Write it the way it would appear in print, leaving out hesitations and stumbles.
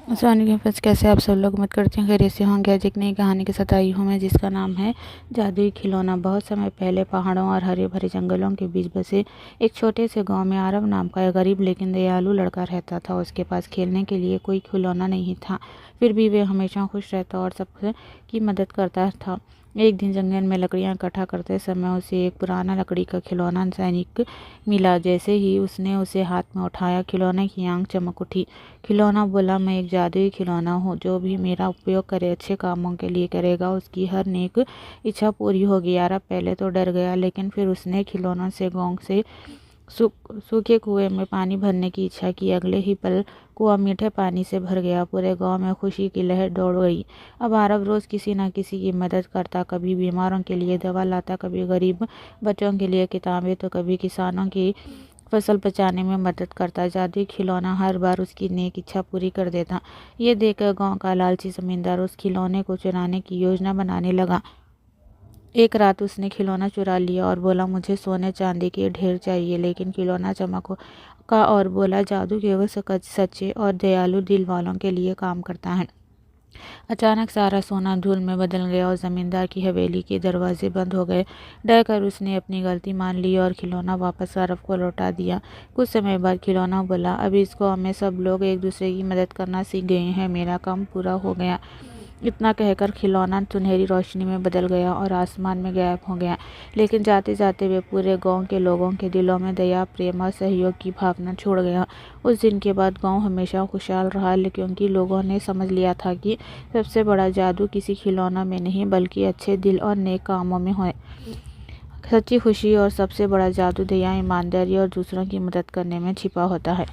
सोनी के फ्रेंड्स, कैसे आप सब लोग उम्मीद करते हैं खैरियत से होंगे। आज एक नई कहानी के साथ आई हूँ मैं, जिसका नाम है जादुई खिलौना। बहुत समय पहले पहाड़ों और हरे भरे जंगलों के बीच बसे एक छोटे से गांव में आरव नाम का एक गरीब लेकिन दयालु लड़का रहता था। उसके पास खेलने के लिए कोई खिलौना नहीं था, फिर भी वह हमेशा खुश रहता और सबकी मदद करता था। एक दिन जंगल में लकड़ियां इकट्ठा करते समय उसे एक पुराना लकड़ी का खिलौना सैनिक मिला। जैसे ही उसने उसे हाथ में उठाया, खिलौने की आंख चमक उठी। खिलौना बोला, मैं एक जादुई खिलौना हूँ, जो भी मेरा उपयोग करे अच्छे कामों के लिए करेगा, उसकी हर नेक इच्छा पूरी होगी। यारा पहले तो डर गया, लेकिन फिर उसने खिलौनों से गांव से सूखे कुएं में पानी भरने की इच्छा की। अगले ही पल कुआं मीठे पानी से भर गया। पूरे गांव में खुशी की लहर दौड़ गई। अब आरव रोज किसी न किसी की मदद करता, कभी बीमारों के लिए दवा लाता, कभी गरीब बच्चों के लिए किताबें, तो कभी किसानों की फसल बचाने में मदद करता। जादुई खिलौना हर बार उसकी नेक इच्छा पूरी कर देता। ये देखकर गांव का लालची जमींदार उस खिलौने को चुराने की योजना बनाने लगा। एक रात उसने खिलौना चुरा लिया और बोला, मुझे सोने चांदी के ढेर चाहिए। लेकिन खिलौना चमका और बोला, जादू केवल सच्चे और दयालु दिल वालों के लिए काम करता है। अचानक सारा सोना धूल में बदल गया और जमींदार की हवेली के दरवाजे बंद हो गए। डर कर उसने अपनी गलती मान ली और खिलौना वापस आरव को लौटा दिया। कुछ समय बाद खिलौना बोला, अब इस गांव में सब लोग एक दूसरे की मदद करना सीख गए हैं, मेरा काम पूरा हो गया। इतना कहकर खिलौना सुनहरी रोशनी में बदल गया और आसमान में गायब हो गया। लेकिन जाते जाते वे पूरे गांव के लोगों के दिलों में दया, प्रेम और सहयोग की भावना छोड़ गया। उस दिन के बाद गांव हमेशा खुशहाल रहा, क्योंकि लोगों ने समझ लिया था कि सबसे बड़ा जादू किसी खिलौना में नहीं, बल्कि अच्छे दिल और नेक कामों में है। सच्ची खुशी और सबसे बड़ा जादू दया, ईमानदारी और दूसरों की मदद करने में छिपा होता है।